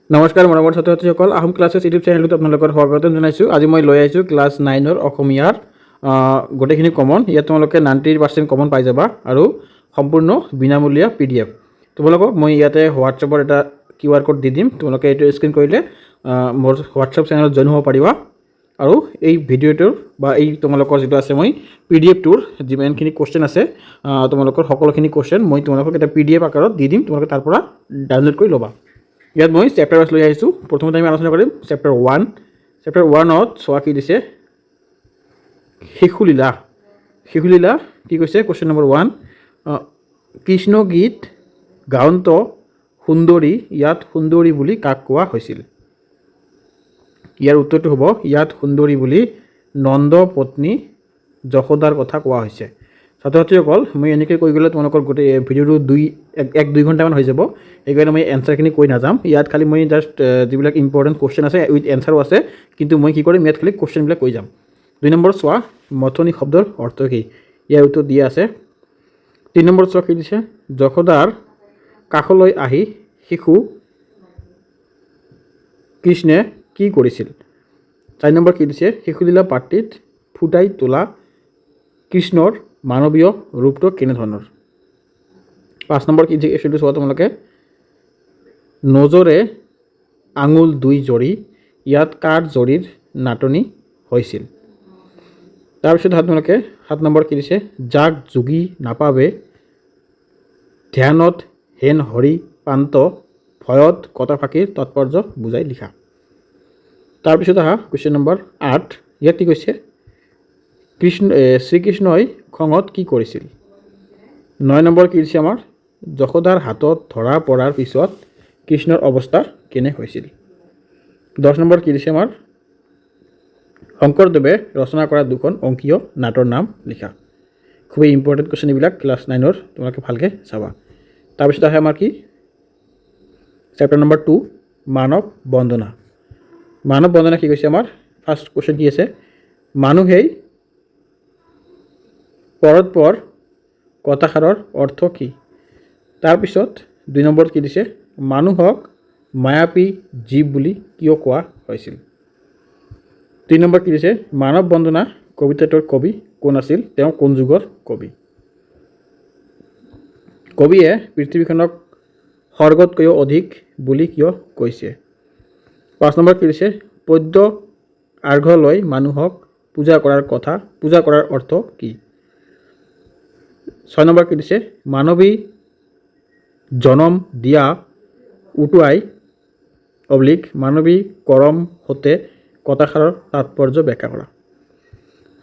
নমস্কাৰ মৰমৰ ছাত্ৰ ছাত্ৰীসকল আহোম ক্লাছেছ ইউটিউব চেনেলটোত আপোনালোকৰ স্বাগতম জনাইছোঁ। আজি মই লৈ আহিছোঁ ক্লাছ 9ৰ অসমীয়াৰ গোটেইখিনি কমন। ইয়াত তোমালোকে 90% কমন পাই যাবা আৰু সম্পূৰ্ণ বিনামূলীয়া PDF। তোমালোকক মই ইয়াতে হোৱাটছএপৰ এটা QR কোড দি দিম। তোমালোকে এইটো স্ক্ৰীন কৰিলে মোৰ হোৱাটছএপ চেনেলত জইন হ'ব পাৰিবা আৰু এই ভিডিঅ'টোৰ বা এই তোমালোকৰ যেটো আছে মই PDF-টোৰ যিমানখিনি কোৱেশ্চন আছে তোমালোকৰ সকলোখিনি কোৱেশ্চন মই তোমালোকক এটা PDF আকাৰত দি দিম। তোমালোকে তাৰ পৰা ডাউনলোড কৰি ল'বা। ইয়াত মই চেপ্টাৰ ৱাইজ লৈ আহিছোঁ। প্ৰথমতে আমি আলোচনা কৰিম চেপ্টাৰ 1। চেপ্টাৰ 1ত চোৱা কি দিছে, শিশুলীলা। শিশুলীলা কি কৈছে? কুৱেশ্যন নম্বৰ 1, কৃষ্ণ গীত গায়ন্ত সুন্দৰী ইয়াত সুন্দৰী বুলি কাক কোৱা হৈছিল? ইয়াৰ উত্তৰটো হ'ব ইয়াত সুন্দৰী বুলি নন্দ পত্নী যশোদাৰ কথা কোৱা হৈছে। ছাত্ৰ ছাত্ৰীসকল মই এনেকৈ কৈ গ'লে তোমালোকৰ গোটেই ভিডিঅ'টো 1-2 ঘণ্টামান হৈ যাব। সেইকাৰণে মই এনচাৰখিনি কৈ নাযাম। ইয়াত খালি মই জাষ্ট যিবিলাক ইম্পৰ্টেণ্ট কুৱেশ্যন আছে উইথ এনচাৰো আছে, কিন্তু মই কি কৰিম ইয়াত খালি কুৱেশ্যনবিলাক কৈ যাম। 2 নম্বৰ চোৱা মথনি শব্দৰ অৰ্থ কি? ইয়াৰ উত্তৰ দিয়া আছে। 3 নম্বৰ চোৱা কি দিছে, যশোদাৰ কাষলৈ আহি শিশু কৃষ্ণে কি কৰিছিল? 4 নম্বৰ কি দিছে, শিশুলীলা পাঠটিত ফুটাই তোলা কৃষ্ণৰ মানৱীয় ৰূপটো কেনেধৰণৰ? 5 নম্বৰ কি দিছে এইটো চোৱা তোমালোকে, নজৰে আঙুল 2 জৰি ইয়াত কাৰ জৰিৰ নাটনি হৈছিল? তাৰপিছত তোমালোকে 7 নম্বৰ কি দিছে, যাক যোগী নাপাবে ধ্যানত হেন হৰি পান্ত ভয়ত কথাফাকিৰ তাৎপৰ্য বুজাই লিখা। তাৰপিছত কুৱেশ্যন নম্বৰ 8, ইয়াত কি কৈছে, শ্ৰীকৃষ্ণই খঙত কি কৰিছিল? 9 নম্বৰ কি দিছে আমাৰ, যশোদাৰ হাতত ধৰা পৰাৰ পিছত কৃষ্ণৰ অৱস্থা কেনে হৈছিল? 10 নম্বৰ কি দিছে আমাৰ, শংকৰদেৱে ৰচনা কৰা 2খন অংকীয় নাটৰ নাম লিখা। খুবেই ইম্পৰ্টেণ্ট কুৱেশ্যন এইবিলাক ক্লাছ 9ৰ, তোমালোকে ভালকৈ চাবা। তাৰপিছত আহে আমাৰ কি চেপ্টাৰ নম্বৰ 2, মানৱ বন্দনা। মানৱ বন্দনা কি কৈছে আমাৰ, ফাৰ্ষ্ট কুৱেশ্যন কি আছে, মানুহেই পৰৎপৰ কথাষাৰৰ অৰ্থ কি? তাৰপিছত 2 নম্বৰত কি দিছে, মানুহক মায়াবী জীৱ বুলি কিয় কোৱা হৈছিল? 3 নম্বৰ কি দিছে, মানৱ বন্দনা কবিতাটোৰ কবি কোন আছিল? তেওঁ কোন যুগৰ কবি? কবিয়ে পৃথিৱীখনক স্বৰ্গতকৈও অধিক বুলি কিয় কৈছে? 5 নম্বৰ কি দিছে, পদ্য আৰ্ঘ্য লৈ মানুহক পূজা কৰাৰ অৰ্থ কি? 6 নম্বৰ কি দিছে, মানৱী জনম দিয়া উটুৱাই মানৱী কৰম হতে কথাষাৰৰ তাৎপৰ্য ব্যাখ্যা কৰা।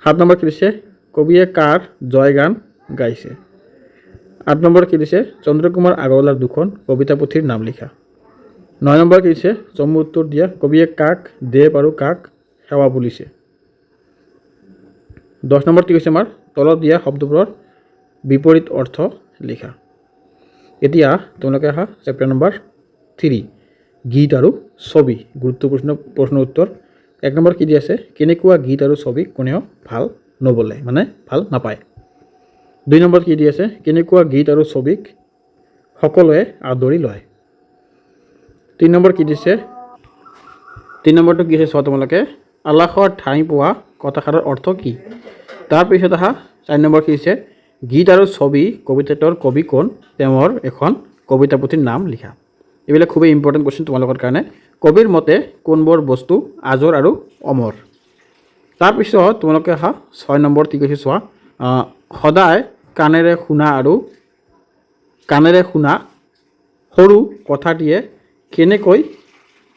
7 নম্বৰ কি দিছে, কবিয়ে কাৰ জয়গান গাইছে? 8 নম্বৰ কি দিছে, চন্দ্ৰকুমাৰ আগৰৱালাৰ 2খন কবিতা পুথিৰ নাম লিখা। 9 নম্বৰ কি দিছে, চমু উত্তৰ দিয়া, কবিয়ে কাক দেৱ আৰু কাক সেৱা বুলিছে? 10 নম্বৰ কি কৈছে আমাৰ, তলত দিয়া শব্দবোৰৰ বিপৰীত অৰ্থ লিখা। এতিয়া তোমালোকে চেপ্টাৰ নম্বৰ 3, গীত আৰু ছবি, গুৰুত্বপূৰ্ণ প্ৰশ্ন উত্তৰ। 1 নম্বৰ কি দি আছে, কেনেকুৱা গীত আৰু ছবি কোনেও ভাল নবলে, মানে ভাল নাপায়। 2 নম্বৰ কি দি আছে, কেনেকুৱা গীত আৰু ছবিক সকলোৱে আদৰি লয়। 3 নম্বৰ কি দিছে, 3 নম্বৰটো কি আছে চোৱা তোমালোকে, আলাসৰ ঠাই পোৱা কথাষাৰৰ অৰ্থ কি? তাৰপিছত 4 নম্বৰ কি দিছে, গীত আৰু ছবি কবিতাটোৰ কবি কোন? তেওঁৰ এখন কবিতা পুথিৰ নাম লিখা। এইবিলাক খুবেই ইম্পৰ্টেণ্ট কুৱেশ্যন তোমালোকৰ কাৰণে। কবিৰ মতে কোনবোৰ বস্তু আজৰ আৰু অমৰ? তাৰপিছত তোমালোকে 6 নম্বৰত কি কৈছে চোৱা, সদায় কাণেৰে শুনা সৰু কথাটিয়ে কেনেকৈ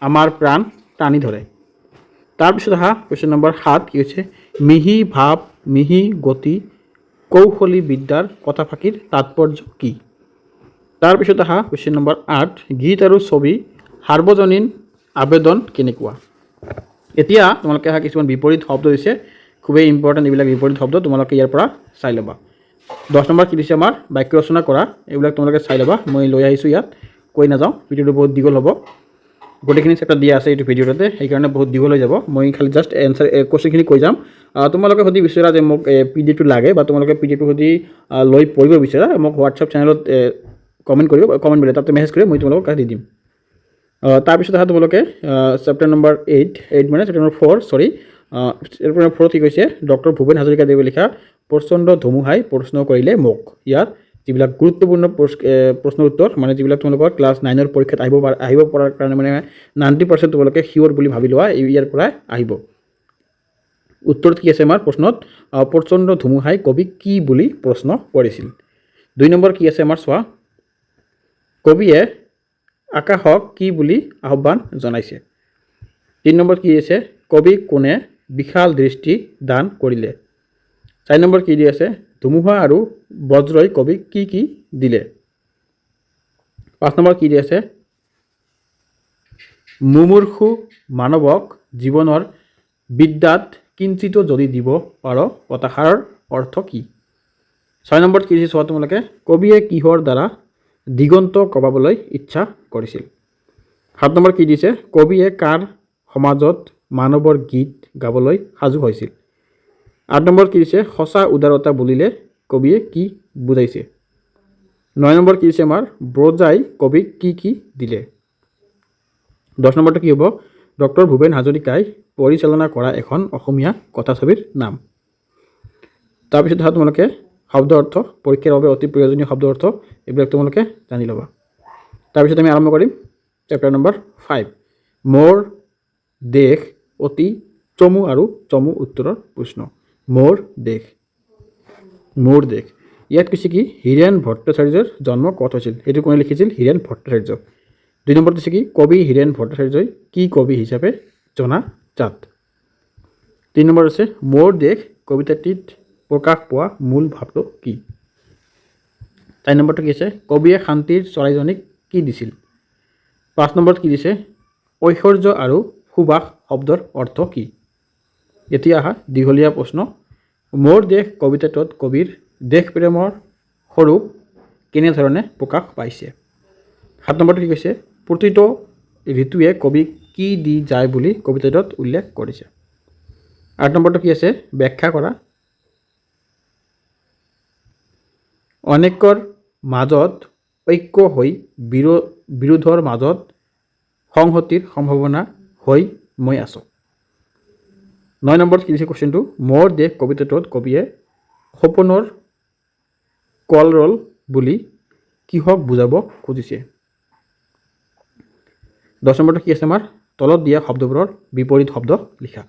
আমাৰ প্ৰাণ টানি ধৰে? তাৰপিছত কুৱেশ্যন নম্বৰ 7 কি হৈছে, মিহি ভাৱ মিহি গতি কৌশলী বিদ্যাৰ কথাফাকিৰ তাৎপৰ্য কি? তাৰপিছত কুৱেশ্যন নম্বৰ 8, গীত আৰু ছবি সাৰ্বজনীন আবেদন কেনেকুৱা? এতিয়া তোমালোকে কিছুমান বিপৰীত শব্দ দিছে, খুবেই ইম্পৰ্টেণ্ট এইবিলাক বিপৰীত শব্দ, তোমালোকে ইয়াৰ পৰা চাই ল'বা। 10 নম্বৰ কি দিছে আমাৰ, বাক্য ৰচনা কৰা, এইবিলাক তোমালোকে চাই ল'বা। মই লৈ আহিছোঁ ইয়াত, কৈ নাযাওঁ, ভিডিঅ'টো বহুত দীঘল হ'ব। গোটেইখিনি চেপ্টাৰ দিয়া আছে এইটো ভিডিঅ'টোতে, সেইকাৰণে বহুত দীঘল হৈ যাব। মই খালি জাষ্ট এনচাৰ কুৱেশ্যনখিনি কৈ যাম। তোমালোকে যদি বিচৰা যে মোক PDF লাগে বা তোমালোকে PDF যদি লৈ পঢ়িব বিচাৰা, মোক হোৱাটছএপ চেনেলত কমেণ্ট কৰিব, কমেণ্ট কৰিলে তাতে মেছেজ কৰি মই তোমালোকক দি দিম। তাৰপিছত অহা তোমালোকে চেপ্টাৰ নম্বৰ 8 মানে চেপ্টাৰ নম্বৰ 4 চৰি চেপ্টাৰ নম্বৰ 4 কি কৈছে ডক্টৰ ভূপেন হাজৰিকাদেৱে লিখা প্ৰচণ্ড ধুমুহাই প্ৰশ্ন কৰিলে মোক ইয়াৰ যিবিলাক গুৰুত্বপূৰ্ণ প্ৰশ্ন উত্তৰ মানে যিবিলাক তোমালোকৰ ক্লাছ 9ৰ পৰীক্ষাত আহিব পৰাৰ কাৰণে মানে 90% তোমালোকে শিৱৰ বুলি ভাবি লোৱা ইয়াৰ পৰাই আহিব উত্তৰত কি আছে আমাৰ প্ৰশ্নত প্ৰচণ্ড ধুমুহাই কবিক কি বুলি প্ৰশ্ন কৰিছিল 2 নম্বৰ কি আছে আমাৰ চোৱা কবিয়ে আকাশক কি বুলি আহ্বান জনাইছে 3 নম্বৰ কি আছে কবিক কোনে বিশাল দৃষ্টি দান কৰিলে 4 নম্বৰ কি দি আছে ধুমুহা আৰু বজ্ৰই কবিক কি কি দিলে 5 নম্বৰ কি দি আছে মুমূৰ্ষু মানৱক জীৱনৰ বিদ্যাত কিঞ্চিত যদি দিব পাৰ কথাষাৰৰ অৰ্থ কি 6 নম্বৰ কি দিছে চোৱা তোমালোকে কবিয়ে কিহৰ দ্বাৰা দিগন্ত কবাবলৈ ইচ্ছা কৰিছিল 7 নম্বৰ কি দিছে কবিয়ে কাৰ সমাজত মানৱৰ গীত গাবলৈ সাজু হৈছিল 8 নম্বৰ কি দিছে সঁচা উদাৰতা বুলিলে কবিয়ে কি বুজাইছে 9 নম্বৰ কি দিছে আমাৰ ব্ৰজাই কবিক কি কি দিলে 10 নম্বৰটো কি হ'ব ডক্টৰ ভূপেন হাজৰিকাই পৰিচালনা কৰা এখন অসমীয়া কথাছবিৰ নাম তাৰপিছত অহা তোমালোকে শব্দ অৰ্থ পৰীক্ষাৰ বাবে অতি প্ৰয়োজনীয় শব্দ অৰ্থ এইবিলাক তোমালোকে জানি ল'বা তাৰপিছত আমি আৰম্ভ কৰিম চেপ্টাৰ নম্বৰ 5 মোৰ দেশ অতি চমু আৰু চমু উত্তৰৰ প্ৰশ্ন মোৰ দেশ ইয়াত কৈছে কি হীৰেণ ভট্টাচাৰ্যৰ জন্ম ক'ত হৈছিল এইটো কোনে লিখিছিল হীৰেণ ভট্টাচাৰ্য 2 নম্বৰ দিছে কি কবি হীৰেণ ভট্টাচাৰ্যই কি কবি হিচাপে জনাজাত 3 নম্বৰ আছে মোৰ দেশ কবিতাটিত প্ৰকাশ পোৱা মূল ভাৱটো কি 4 নম্বৰটো কি আছে কবিয়ে শান্তিৰ চৰাইজনীক কি দিছিল 5 নম্বৰত কি দিছে ঐশ্বৰ্য আৰু সুবাস শব্দৰ অৰ্থ কি এতিয়া আহা দীঘলীয়া প্ৰশ্ন মোৰ দেশ কবিতাটোত কবিৰ দেশ প্ৰেমৰ স্বৰূপ কেনেধৰণে প্ৰকাশ পাইছে 7 নম্বৰটো কি কৈছে প্ৰতিটো ঋতুৱে কবিক কি দি যায় বুলি কবিতাটোত উল্লেখ কৰিছে 8 নম্বৰটো কি আছে ব্যাখ্যা কৰা অনেকৰ মাজত ঐক্য হৈ বিৰোধৰ মাজত সংহতিৰ সম্ভাৱনা হৈ মই আছোঁ 9 নম্বৰত কি দিছে কুৱেশ্যনটো মোৰ দেশ কবিতাটোত কবিয়ে সপোনৰ কলৰল বুলি কিহক বুজাব খুজিছে 10 নম্বৰটো কি আছে আমাৰ তলত দিয়া শব্দবোৰৰ বিপৰীত শব্দ লিখা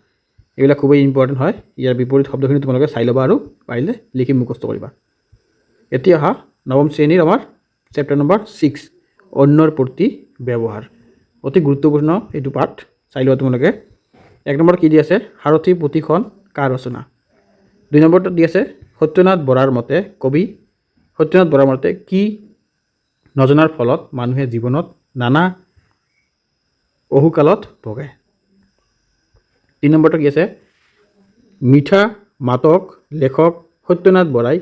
এইবিলাক খুবেই ইম্পৰ্টেণ্ট হয় ইয়াৰ বিপৰীত শব্দখিনি তোমালোকে চাই ল'বা আৰু পাৰিলে লিখি মুখস্থ কৰিবা এতিয়া আহা নৱম শ্ৰেণীৰ আমাৰ চেপ্টাৰ নম্বৰ 6 অন্যৰ প্ৰতি ব্যৱহাৰ অতি গুৰুত্বপূৰ্ণ এইটো পাঠ চাই লোৱা তোমালোকে 1 নম্বৰ কি দি আছে সাৰথী পুথিখন কাৰ ৰচনা 2 নম্বৰটো দি আছে সত্যনাথ বৰাৰ মতে কবি সত্যনাথ বৰাৰ মতে কি নজনাৰ ফলত মানুহে জীৱনত নানা অহুকালত ভোগে 3 নম্বৰটো কি আছে মিঠা মাতক লেখক সত্যনাথ বৰাই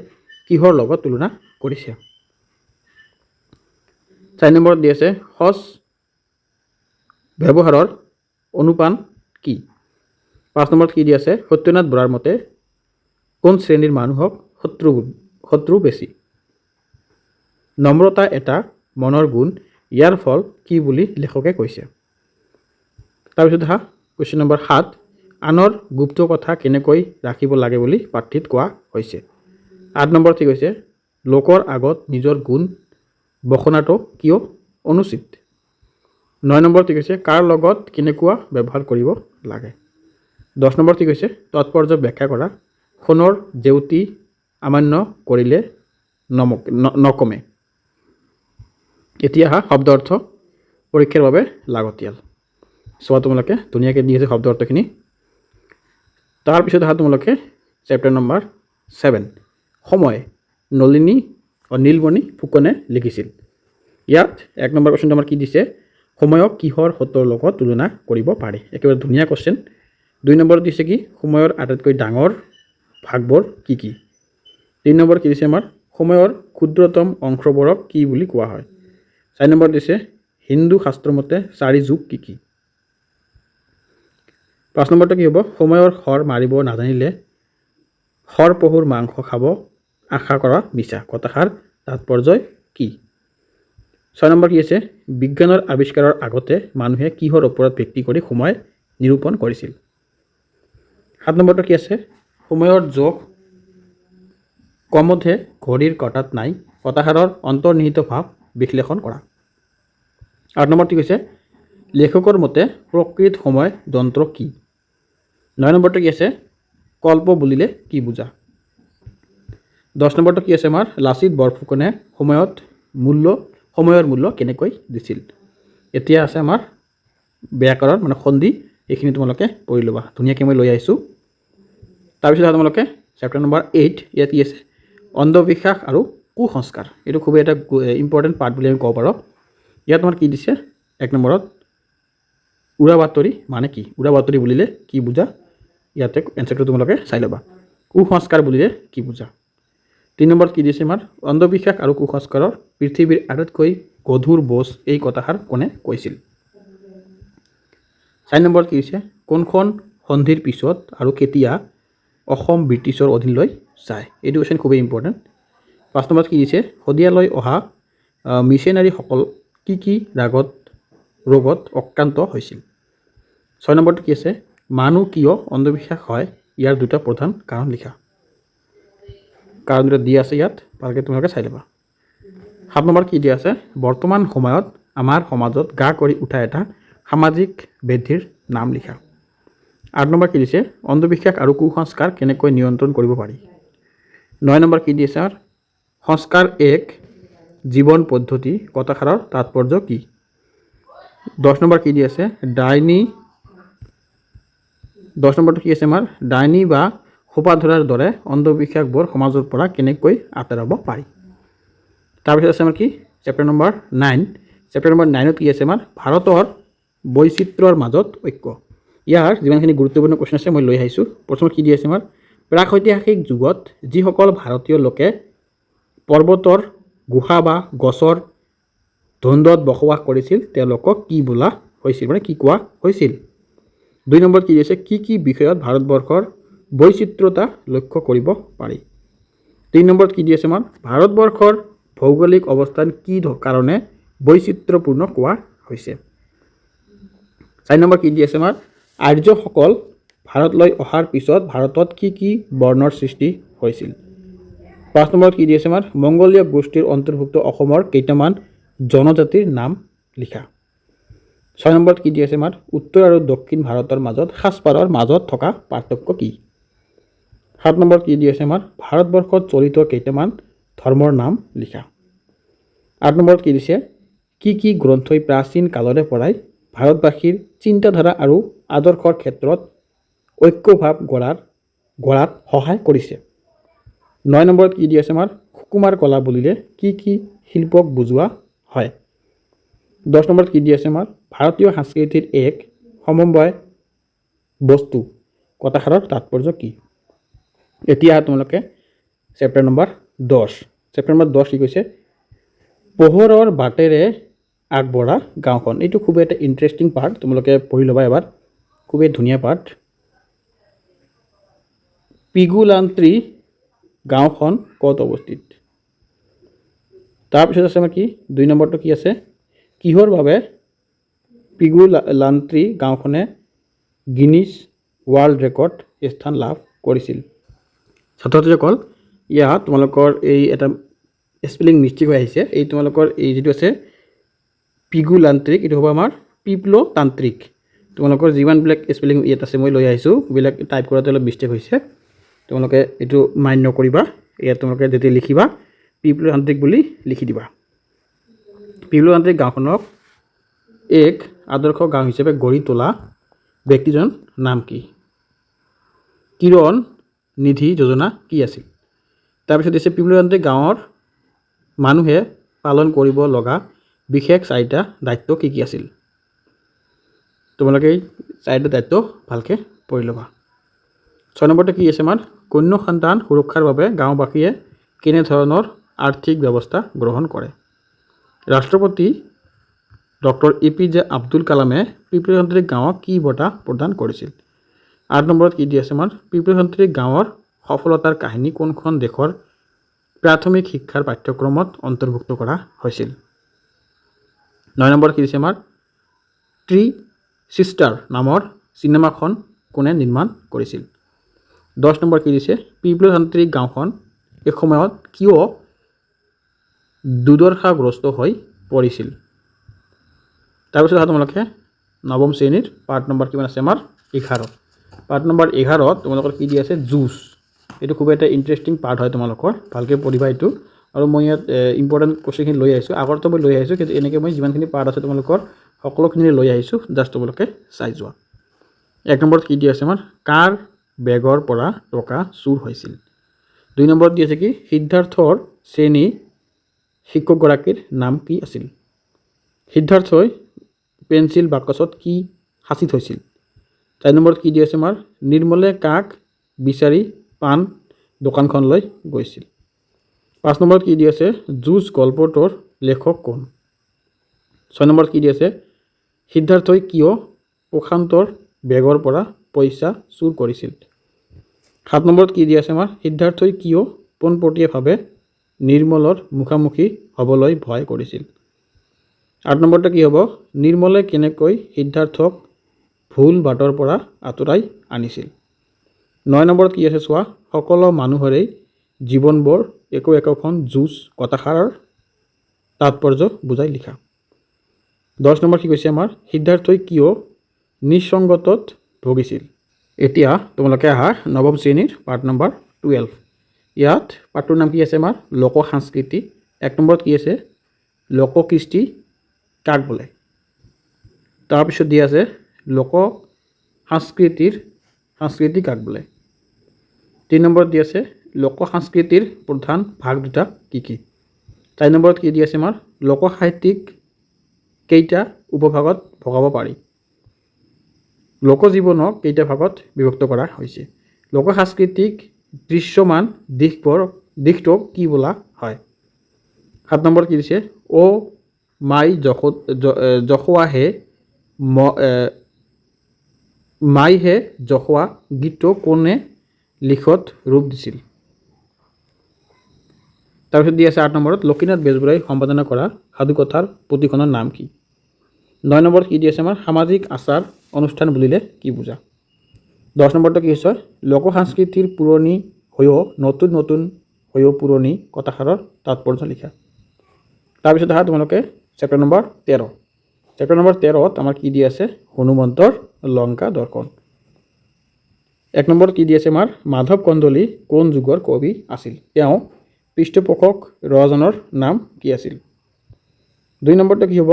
কিহৰ লগত তুলনা কৰিছে 4 নম্বৰত দি আছে সচ ব্যৱহাৰৰ অনুপান কি 5 নম্বৰত কি দি আছে সত্যনাথ বৰাৰ মতে কোন শ্ৰেণীৰ মানুহক শত্ৰু বেছি নম্ৰতা এটা মনৰ গুণ ইয়াৰ ফল কি বুলি লেখকে কৈছে তাৰপিছত আহা কুৱেশ্যন নম্বৰ 7 আনৰ গুপ্ত কথা কেনেকৈ ৰাখিব লাগে বুলি পাঠ্যত কোৱা হৈছে 8 নম্বৰ ঠিক হৈছে লোকৰ আগত নিজৰ গুণ বখনাটো কিয় অনুচিত 9 নম্বৰ ঠিক হৈছে কাৰ লগত কেনেকুৱা ব্যৱহাৰ কৰিব লাগে 10 নম্বৰ ঠিক হৈছে তৎপৰ্য ব্যাখ্যা কৰা সোণৰ জেউতি আমান্য কৰিলে নকমে এতিয়া আহা শব্দ অৰ্থ পৰীক্ষাৰ বাবে লাগতিয়াল চোৱা তোমালোকে ধুনীয়াকৈ দি আছে শব্দ অৰ্থখিনি তাৰপিছত আহা তোমালোকে চেপ্টাৰ নম্বৰ 7 সময় নীলমণি ফুকনে লিখিছিল ইয়াত 1 নম্বৰ কুৱেশ্যনটো আমাৰ কি দিছে সময়ক কিহৰ সত্যৰ লগত তুলনা কৰিব পাৰি একেবাৰে ধুনীয়া কুৱেশ্যন 2 নম্বৰত দিছে কি সময়ৰ আটাইতকৈ ডাঙৰ ভাগবোৰ কি কি 3 নম্বৰ কি দিছে আমাৰ সময়ৰ ক্ষুদ্ৰতম অংশবোৰক কি বুলি কোৱা হয় 4 নম্বৰ দিছে হিন্দু শাস্ত্ৰ মতে 4 যুগ কি কি 5 নম্বৰটো কি হ'ব সময়ৰ খৰ মাৰিব নাজানিলে খৰ পহুৰ মাংস খাব আশা কৰা মিছা কথাষাৰ তাৎপৰ্য কি ছয় নম্বৰ কি আছে বিজ্ঞানৰ আৱিষ্কাৰৰ আগতে মানুহে কিহৰ ওপৰত ভিত্তি কৰি সময় নিৰূপণ কৰিছিল। 7 নম্বৰটো কি আছে সময়ৰ জোখ কমতহে ঘড়ীৰ কটাত নাই কথাষাৰৰ অন্তৰ্নিহিত ভাৱ বিশ্লেষণ কৰা। 8 নম্বৰটো কৈছে লেখকৰ মতে প্ৰকৃত সময় যন্ত্ৰ কি। 9 নম্বৰটো কি আছে কল্প বুলিলে কি বুজা। 10 নম্বৰটো কি আছে আমাৰ লাচিত বৰফুকনে সময়ৰ মূল্য কেনেকৈ দিছিল। এতিয়া আছে আমাৰ ব্যাকৰণ মানে সন্ধি এইখিনি তোমালোকে পঢ়ি ল'বা ধুনীয়াকৈ মই লৈ আহিছোঁ। তাৰপিছত তোমালোকে চেপ্টাৰ নম্বৰ 8 ইয়াত কি আছে অন্ধবিশ্বাস আৰু কুসংস্কাৰ এইটো খুবেই এটা ইম্পৰ্টেণ্ট পাৰ্ট বুলি আমি ক'ব পাৰোঁ। ইয়াত তোমাৰ কি দিছে 1 নম্বৰত উৰা বাতৰি মানে কি উৰা বাতৰি বুলিলে কি বুজা ইয়াতে এনচাৰটো তোমালোকে চাই ল'বা। কুসংস্কাৰ বুলিলে কি বুজা। 3 নম্বৰত কি দিছে আমাৰ অন্ধবিশ্বাস আৰু কুসংস্কাৰৰ পৃথিৱীৰ আটাইতকৈ গধুৰ বোজ এই কথাষাৰ কোনে কৈছিল। 4 নম্বৰত কি দিছে কোনখন সন্ধিৰ পিছত আৰু কেতিয়া অসম ব্ৰিটিছৰ অধীনলৈ যায় এইটো কুৱেশ্যন খুবেই ইম্পৰ্টেণ্ট। 5 নম্বৰত কি দিছে শদিয়ালৈ অহা মিছনেৰীসকল কি ৰোগত আক্ৰান্ত হৈছিল। 6 নম্বৰটো কি আছে মানুহ কিয় অন্ধবিশ্বাস হয় ইয়াৰ দুটা প্ৰধান কাৰণ লিখা। কাৰণ দুটা দিয়া আছে ইয়াত ভালকৈ তোমালোকে চাই ল'বা। 7 নম্বৰ কি দিয়া আছে বৰ্তমান সময়ত আমাৰ সমাজত গা কৰি উঠা এটা সামাজিক ব্যাধিৰ নাম লিখা। 8 নম্বৰ কি দিছে অন্ধবিশ্বাস আৰু কুসংস্কাৰ কেনেকৈ নিয়ন্ত্ৰণ কৰিব পাৰি। 9 নম্বৰ কি দিছে সংস্কাৰ এক জীৱন পদ্ধতি কথাষাৰৰ তাৎপৰ্য কি। 10 নম্বৰ কি দি আছে দহ নম্বৰটো কি আছে আমাৰ ডাইনী বা সোপাধৰাৰ দৰে অন্ধবিশ্বাসবোৰ সমাজৰ পৰা কেনেকৈ আঁতৰাব পাৰি। তাৰপিছত আছে আমাৰ কি চেপ্টাৰ নম্বৰ 9 চেপ্টাৰ নম্বৰ 9ত কি আছে আমাৰ ভাৰতৰ বৈচিত্ৰ্যৰ মাজত ঐক্য। ইয়াৰ যিমানখিনি গুৰুত্বপূৰ্ণ কুৱেশ্যন আছে মই লৈ আহিছোঁ। প্ৰথমত কি দি আছে আমাৰ প্ৰাগৈতিহাসিক যুগত যিসকল ভাৰতীয় লোকে পৰ্বতৰ গুহা বা গছৰ ধুন্দত বসবাস কৰিছিল তেওঁলোকক কি বোলা হৈছিল মানে কি কোৱা হৈছিল। 2 নম্বৰত কি দিছে কি বিষয়ত ভাৰতবৰ্ষৰ বৈচিত্ৰ্যতা লক্ষ্য কৰিব পাৰি। 3 নম্বৰত কি দি আছে আমাৰ ভাৰতবৰ্ষৰ ভৌগোলিক অৱস্থান কি কাৰণে বৈচিত্ৰ্যপূৰ্ণ কোৱা হৈছে। 4 নম্বৰ কি দি আছে আমাৰ আৰ্যসকল ভাৰতলৈ অহাৰ পিছত ভাৰতত কি বৰ্ণৰ সৃষ্টি হৈছিল। 5 নম্বৰত কি দি আছে আমাৰ মংগোলীয় গোষ্ঠীৰ অন্তৰ্ভুক্ত অসমৰ কেইটামান জনজাতিৰ নাম লিখা। 6 নম্বৰত কি দি আছে আমাৰ উত্তৰ আৰু দক্ষিণ ভাৰতৰ মাজত সাজপাৰৰ মাজত থকা পাৰ্থক্য কি। 7 নম্বৰত কি দি আছে আমাৰ ভাৰতবৰ্ষত চলিত কেইটামান ধৰ্মৰ নাম লিখা। 8 নম্বৰত কি দিছে কি গ্ৰন্থই প্ৰাচীন কালৰে পৰাই ভাৰতবাসীৰ চিন্তাধাৰা আৰু আদৰ্শৰ ক্ষেত্ৰত ঐক্যভাৱ গঢ়াত সহায় কৰিছে। 9 নম্বৰত কি দি আছে আমাৰ সুকুমাৰ কলা বুলিলে কি শিল্পক বুজোৱা হয়। 10 নম্বৰত কি দি আছে আমাৰ ভাৰতীয় সংস্কৃতিৰ এক সমন্বয় বস্তু কথাষাৰৰ তাৎপৰ্য কি। এতিয়া তোমালোকে চেপ্টাৰ নম্বৰ 10 চেপ্টাৰ নম্বৰ 10 কি কৈছে পোহৰৰ বাটেৰে আগবঢ়া গাঁওখন এইটো খুবেই এটা ইণ্টাৰেষ্টিং পাৰ্ট তোমালোকে পঢ়ি ল'বা এবাৰ খুবেই ধুনীয়া পাৰ্ট। পিগুলান্ত্ৰী গাঁওখন ক'ত অৱস্থিত। তাৰপিছত আছে আমাৰ কি 2 নম্বৰটো কি আছে কিহৰ বাবে পিগুলান্ত্ৰী গাঁওখনে গিনিছ ৱৰ্ল্ড ৰেকৰ্ড স্থান লাভ কৰিছিল। ছাত্ৰ ছাত্ৰীসকল ইয়াত তোমালোকৰ এই এটা স্পেলিং মিষ্টেক হৈ আহিছে এই তোমালোকৰ এই যিটো আছে পিগুলান্ত্ৰিক এইটো হ'ব আমাৰ পিপ্লতান্ত্ৰিক তোমালোকৰ যিমানবিলাক স্পেলিং ইয়াত আছে মই লৈ আহিছোঁ এইবিলাক টাইপ কৰাতে অলপ মিষ্টেক হৈছে তোমালোকে এইটো মাইণ্ড নকৰিবা। ইয়াত তোমালোকে যেতিয়া লিখিবা পিপ্লতান্ত্ৰিক বুলি লিখি দিবা। পিপ্লতান্ত্ৰিক গাঁওখনক এক আদৰ্শ গাঁও হিচাপে গঢ়ি তোলা ব্যক্তিজন নাম কি। কিৰণ নিধি যোজনা কি আছিল। তাৰপিছত দিছে পিপ্লতান্ত্ৰিক গাঁৱৰ মানুহে পালন কৰিব লগা বিশেষ 4টা দায়িত্ব কি আছিল। তোমালোকে এই 4টা দায়িত্ব ভালকৈ পঢ়ি ল'বা। 6 নম্বৰতে কি আছে আমাৰ কন্যা সন্তান সুৰক্ষাৰ বাবে গাঁওবাসীয়ে কেনেধৰণৰ আৰ্থিক ব্যৱস্থা গ্ৰহণ কৰে। ৰাষ্ট্ৰপতি ডক্টৰ APJ আব্দুল কালামে পিপ্লতান্ত্ৰিক গাঁৱক কি বঁটা প্ৰদান কৰিছিল। 8 নম্বৰত কি দি আছে আমাৰ পিপ্লতান্ত্ৰিক গাঁৱৰ সফলতাৰ কাহিনী কোনখন দেশৰ প্ৰাথমিক শিক্ষাৰ পাঠ্যক্ৰমত অন্তৰ্ভুক্ত কৰা হৈছিল। 9 নম্বৰ কি দিছে আমাৰ ট্ৰি ছিষ্টাৰ নামৰ চিনেমাখন কোনে নিৰ্মাণ কৰিছিল? 10 নম্বৰ কি দিছে পিপলতান্ত্ৰিক গাঁওখন এই সময়ত কিয় দুৰ্দশাগ্ৰস্ত হৈ পৰিছিল? তাৰপিছত তোমালোকে নৱম শ্ৰেণীৰ পাৰ্ট নম্বৰ কিমান আছে আমাৰ 11 পাৰ্ট নম্বৰ 11 তোমালোকৰ কি দি আছে জুচ এইটো খুব এটা ইণ্টাৰেষ্টিং পাৰ্ট হয় তোমালোকৰ ভালকৈ পঢ়িবা এইটো আৰু মই ইয়াত ইম্পৰ্টেণ্ট কুৱেশ্যনখিনি লৈ আহিছোঁ আগৰতো মই লৈ আহিছোঁ কিন্তু এনেকৈ মই যিমানখিনি পাৰ্ট আছে তোমালোকৰ সকলোখিনি লৈ আহিছোঁ জাষ্ট তোমালোকে চাই যোৱা 1 নম্বৰত কি দি আছে আমাৰ কাৰ বেগৰ পৰা টকা চুৰ হৈছিল 2 নম্বৰত দি আছে কি সিদ্ধাৰ্থৰ শ্ৰেণী শিক্ষকগৰাকীৰ নাম কি আছিল সিদ্ধাৰ্থই পেন্সিল বাকচত কি সাঁচি থৈছিল 4 নম্বৰত কি দি আছে আমাৰ নিৰ্মলে কাক বিচাৰি পাণ দোকানখনলৈ গৈছিল 5 নম্বৰত কি দি আছে জুচ গল্পটোৰ লেখক কোন 6 নম্বৰত কি দি আছে সিদ্ধাৰ্থই কিয় প্ৰশান্তৰ বেগৰ পৰা পইচা চুৰ কৰিছিল 7 নম্বৰত কি দি আছে আমাৰ সিদ্ধাৰ্থই কিয় পোনপটীয়াভাৱে নিৰ্মলৰ মুখামুখি হ'বলৈ ভয় কৰিছিল 8 নম্বৰটো কি হ'ব নিৰ্মলে কেনেকৈ সিদ্ধাৰ্থক ভুল বাটৰ পৰা আঁতৰাই আনিছিল 9 নম্বৰত কি আছে চোৱা সকলো মানুহৰেই জীৱনবোৰ একোখন জুচ কথাষাৰৰ তাৎপৰ্য বুজাই লিখা 10 নম্বৰ কি কৈছে আমাৰ সিদ্ধাৰ্থই কিয় নিসংগতত ভুগিছিল এতিয়া তোমালোকে আহা নৱম শ্ৰেণীৰ পাৰ্ট নম্বৰ 12 ইয়াত পাৰ্টটোৰ নাম কি আছে আমাৰ লোক সংস্কৃতি 1 নম্বৰত কি আছে লোককৃষ্টি কাক বোলে তাৰপিছত দিয়া আছে লোক সংস্কৃতি কাক বোলে 3 নম্বৰত দি আছে লোক সংস্কৃতিৰ প্ৰধান ভাগ দুটা কি কি 4 নম্বৰত কি দি আছে আমাৰ লোক সাহিত্যিক কেইটা উপভাগত ভগাব পাৰি লোকজীৱনক কেইটা ভাগত বিভক্ত কৰা হৈছে লোক সাংস্কৃতিক দৃশ্যমান দিশটোক কি বোলা হয় 7 নম্বৰ কি দিছে অ মাই জখোৱাহে মাইহে জখোৱা গীতটো কোনে লিখত ৰূপ দিছিল তাৰপিছত দি আছে 8 নম্বৰত লক্ষীনাথ বেজবৰুৱাই সম্পাদনা কৰা সাধুকথাৰ পুথিখনৰ নাম কি 9 নম্বৰত কি দি আছে আমাৰ সামাজিক আচাৰ অনুষ্ঠান বুলিলে কি বুজা 10 নম্বৰটো কি হৈছে লোক সংস্কৃতিৰ পুৰণি হৈও নতুন হৈও পুৰণি কথাষাৰৰ তাৎপৰ্য লিখা তাৰপিছত আহা তোমালোকে চেপ্টাৰ নম্বৰ 13 চেপ্টাৰ নম্বৰ 13ত আমাৰ কি দি আছে হনুমন্তৰ লংকা দৰ্শন 1 নম্বৰত কি দি আছে আমাৰ মাধৱ কন্দলী কোন যুগৰ কবি আছিল তেওঁ পৃষ্ঠপোষক ৰজনৰ নাম কি আছিল 2 নম্বৰটো কি হ'ব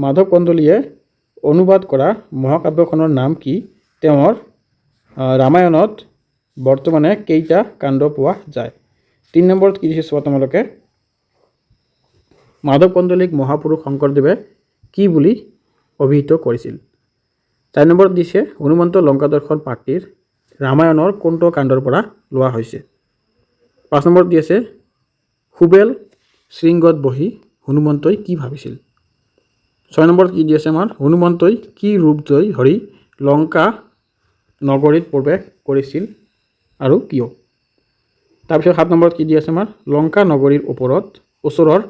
মাধৱ কন্দলীয়ে অনুবাদ কৰা মহাকাব্যখনৰ নাম কি তেওঁৰ ৰামায়ণত বৰ্তমানে কেইটা কাণ্ড পোৱা যায় 3 নম্বৰত কি দিছে চোৱা তোমালোকে মাধৱ কন্দলীক মহাপুৰুষ শংকৰদেৱে কি বুলি অভিহিত কৰিছিল 4 নম্বৰত দিছে হনুমন্ত লংকা দৰ্শন পাঠটিৰ ৰামায়ণৰ কোনটো কাণ্ডৰ পৰা লোৱা হৈছে 5 নম্বৰত দি আছে সুবেল শৃংগত বহি হনুমন্তই কি ভাবিছিল 6 নম্বৰত কি দি আছে আমাৰ হনুমন্তই কি ৰূপ ধৰি লংকা নগৰীত প্ৰৱেশ কৰিছিল আৰু কিয় তাৰপিছত 7 নম্বৰত কি দি আছে আমাৰ লংকা নগৰীৰ ওচৰৰ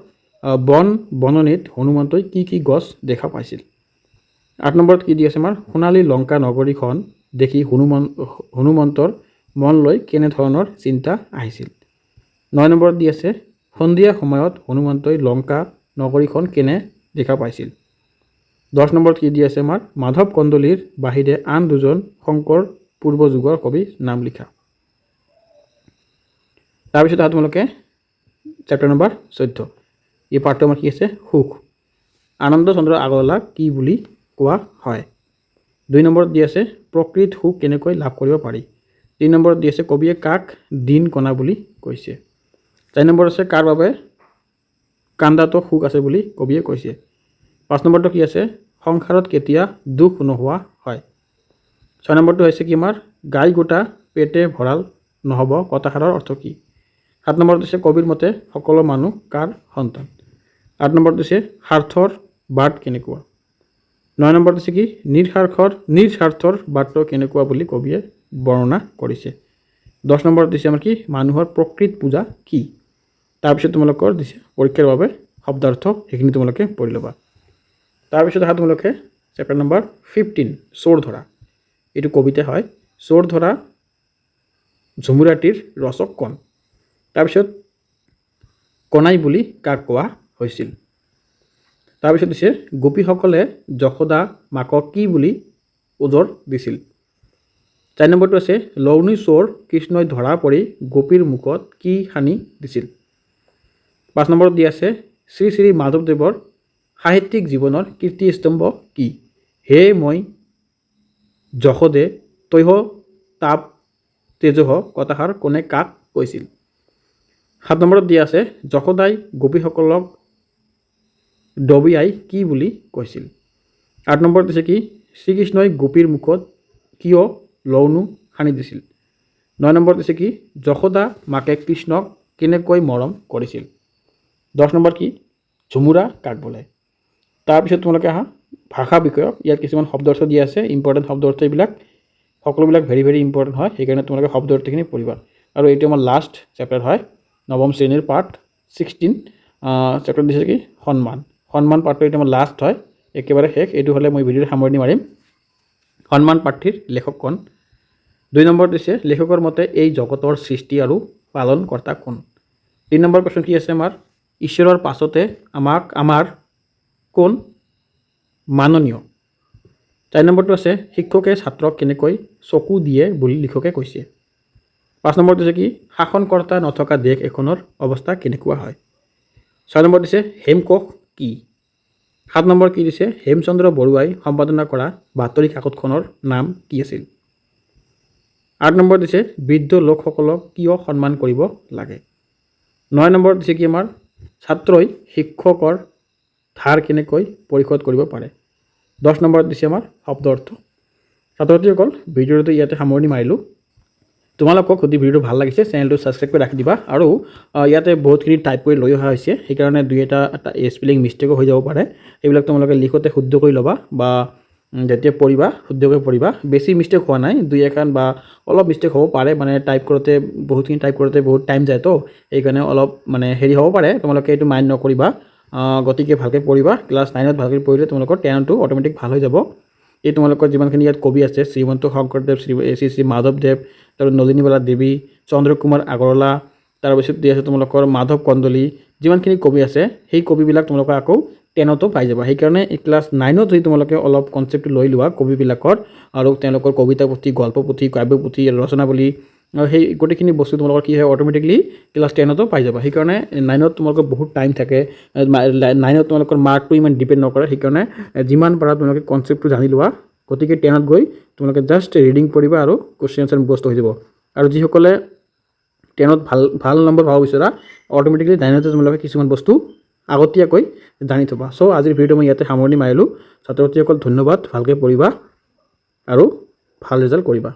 বননিত হনুমন্তই কি গছ দেখা পাইছিল 8 নম্বৰত কি দি আছে আমাৰ সোণালী লংকা নগৰীখন দেখি হনুমন্তৰ মনলৈ কেনেধৰণৰ চিন্তা আহিছিল 9 নম্বৰত দি আছে সন্ধিয়া সময়ত হনুমন্তই লংকা নগৰীখন কেনে দেখা পাইছিল 10 নম্বৰত কি দি আছে আমাৰ মাধৱ কন্দলীৰ বাহিৰে আন দুজন শংকৰ পূৰ্ব যুগৰ কবিৰ নাম লিখা তাৰপিছত তোমালোকে চেপ্টাৰ নম্বৰ 14 এই পাঠটো আমাৰ কি আছে সুখ আনন্দ চন্দ্ৰ আগৰৱালাক কি বুলি কোৱা হয় 2 নম্বৰত দি আছে প্ৰকৃত সুখ কেনেকৈ লাভ কৰিব পাৰি 3 নম্বৰত দি আছে কবিয়ে কাক দিন কণা বুলি কৈছে 4 নম্বৰ আছে কাৰ বাবে কান্দাটো সুখ আছে বুলি কবিয়ে কৈছে 5 নম্বৰটো কি আছে সংসাৰত কেতিয়া দুখ নোহোৱা হয় 6 নম্বৰটো হৈছে কি আমাৰ গাই গোটা পেটে ভঁৰাল নহ'ব কথাষাৰৰ অৰ্থ কি 7 নম্বৰত দিছে কবিৰ মতে সকলো মানুহ কাৰ সন্তান 8 নম্বৰত দিছে স্বাৰ্থৰ বাট কেনেকুৱা 9 নম্বৰত দিছে কি নিস্বাৰ্থৰ বাটটো কেনেকুৱা বুলি কবিয়ে বৰ্ণনা কৰিছে 10 নম্বৰত দিছে আমাৰ কি মানুহৰ প্ৰকৃত পূজা কি তাৰপিছত তোমালোকৰ দিছে পৰীক্ষাৰ বাবে শব্দাৰ্থ সেইখিনি তোমালোকে পঢ়ি ল'বা তাৰপিছত আহা তোমালোকে চেপ্টাৰ নম্বৰ 15 চোৰ ধৰা। এইটো কবিতা হয়। চোৰ ধৰা ঝুমুৰাটিৰ ৰচক কোন? তাৰপিছত কণাই বুলি কাক কোৱা হৈছিল? তাৰপিছত দিছে গোপীসকলে যশোদা মাকক কি বুলি উজৰ দিছিল? 4 নম্বৰটো আছে লৌনি চোৰ কৃষ্ণই ধৰা পৰি গোপীৰ মুখত কি সানি দিছিল? 5 নম্বৰত দি আছে শ্ৰী শ্ৰী মাধৱদেৱৰ সাহিত্যিক জীৱনৰ কীৰ্তিস্তম্ভ কি? হে মই যশোদে তৈহ তাপ তেজহ কথাষাৰ কোনে কাক কৈছিল? 7 নম্বৰত দিয়া আছে যশোদাই গোপীসকলক ডবিয়াই কি বুলি কৈছিল? 8 নম্বৰত দিছে কি শ্ৰীকৃষ্ণই গোপীৰ মুখত কিয় লৌনু সানি দিছিল? 9 নম্বৰত দিছে কি যশোদা মাকে কৃষ্ণক কেনেকৈ মৰম কৰিছিল? 10 নম্বৰ কি ঝুমুৰা কাক বোলে? তাৰপিছত তোমালোকে আহা ভাষা বিষয়ক। ইয়াত কিছুমান শব্দ অৰ্থ দিয়া আছে। ইম্পৰ্টেণ্ট শব্দ অৰ্থ এইবিলাক সকলোবিলাক ভেৰি ভেৰি ইম্পৰ্টেণ্ট হয়। সেইকাৰণে তোমালোকে শব্দ অৰ্থখিনি পঢ়িবা। আৰু এইটো আমাৰ লাষ্ট চেপ্টাৰ হয়, নৱম শ্ৰেণীৰ পাৰ্ট 16 চেপ্টাৰ দিছে কি সন্মান। সন্মান পাঠটো এইটো আমাৰ লাষ্ট হয়, একেবাৰে শেষ। এইটো হ'লে মই ভিডিঅ'ৰ সামৰণি মাৰিম। সন্মান পাঠটিৰ লেখক কোন? 2 নম্বৰ দিছে লেখকৰ মতে এই জগতৰ সৃষ্টি আৰু পালনকৰ্তা কোন? 3 নম্বৰ প্ৰশ্ন কি আছে আমাৰ ঈশ্বৰৰ পাছতে আমাৰ কোন মাননীয়? 4 নম্বৰটো আছে শিক্ষকে ছাত্ৰক কেনেকৈ চকু দিয়ে বুলি লিখকে কৈছে? 5 নম্বৰটো আছে কি শাসনকৰ্তা নথকা দেশ এখনৰ অৱস্থা কেনেকুৱা হয়? 6 নম্বৰ দিছে হেমকোষ কি? 7 নম্বৰ কি দিছে হেমচন্দ্ৰ বৰুৱাই সম্পাদনা কৰা বাতৰি কাকতখনৰ নাম কি আছিল? 8 নম্বৰ দিছে বৃদ্ধ লোকসকলক কিয় সন্মান কৰিব লাগে? 9 নম্বৰ দিছে কি আমাৰ ছাত্ৰই শিক্ষকৰ ধাৰ কেনেকৈ পৰিশোধ কৰিব পাৰে? 10 নম্বৰত দিছে আমাৰ শব্দ অৰ্থ। ছাত্ৰ ছাত্ৰীসকল ভিডিঅ'টো ইয়াতে সামৰণি মাৰিলোঁ। তোমালোকক যদি ভিডিঅ'টো ভাল লাগিছে চেনেলটো ছাবস্ক্ৰাইব কৰি ৰাখি দিবা। আৰু ইয়াতে বহুতখিনি টাইপ কৰি লৈ অহা হৈছে, সেইকাৰণে দুই এটা স্পেলিং মিষ্টেকো হৈ যাব পাৰে। এইবিলাক তোমালোকে লিখোঁতে শুদ্ধ কৰি ল'বা, বা যেতিয়া পঢ়িবা শুদ্ধকৈ পঢ়িবা। বেছি মিষ্টেক হোৱা নাই, 2-1 বা অলপ মিষ্টেক হ'ব পাৰে, মানে টাইপ কৰোঁতে বহুতখিনি টাইপ কৰোঁতে বহুত টাইম যায় তো, সেইকাৰণে অলপ মানে হেৰি হ'ব পাৰে। তোমালোকে এইটো মাইণ্ড নকৰিবা। গতিকে ভালকৈ পঢ়িবা। ক্লাছ 9ত ভালকৈ পঢ়িলে তোমালোকৰ 10তো অট'মেটিক ভাল হৈ যাব। এই তোমালোকৰ যিমানখিনি ইয়াত কবি আছে শ্ৰীমন্ত শংকৰদেৱ, শ্ৰী শ্ৰী মাধৱদেৱ, তাৰপিছত নলিনীবালা দেৱী, চন্দ্ৰকুমাৰ আগৰৱালা, তাৰপিছত দি আছে তোমালোকৰ মাধৱ কন্দলী, যিমানখিনি কবি আছে সেই কবিবিলাক তোমালোকে আকৌ 10তো পাই যাবা। সেইকাৰণে এই ক্লাছ 9ত যদি তোমালোকে অলপ কনচেপ্টটো লৈ লোৱা কবিবিলাকৰ, আৰু তেওঁলোকৰ কবিতা পুথি, গল্প পুথি, কাব্য পুথি, ৰচনাৱলী, সেই গোটেইখিনি বস্তু তোমালোকৰ কি হয় অট'মেটিকলি ক্লাছ 10তো পাই যাবা। সেইকাৰণে 9ত তোমালোকৰ বহুত টাইম থাকে। 9ত তোমালোকৰ মাৰ্কটো ইমান ডিপেণ্ড নকৰে। সেইকাৰণে যিমান পাৰা তোমালোকে কনচেপ্টটো জানি লোৱা। গতিকে 10ত গৈ তোমালোকে জাষ্ট ৰিডিং পঢ়িবা আৰু কুৱেশ্যন আনচাৰ মুখস্থ হৈ যাব। আৰু যিসকলে 10ত ভাল নম্বৰ পাব বিচৰা অট'মেটিকলি 9তে তোমালোকে কিছুমান বস্তু আগতীয়াকৈ জানি থ'বা। চ' আজিৰ ভিডিঅ'টো মই ইয়াতে সামৰণি মাৰিলোঁ। ছাত্ৰ ছাত্ৰীসকল ধন্যবাদ। ভালকৈ পঢ়িবা আৰু ভাল ৰিজাল্ট কৰিবা।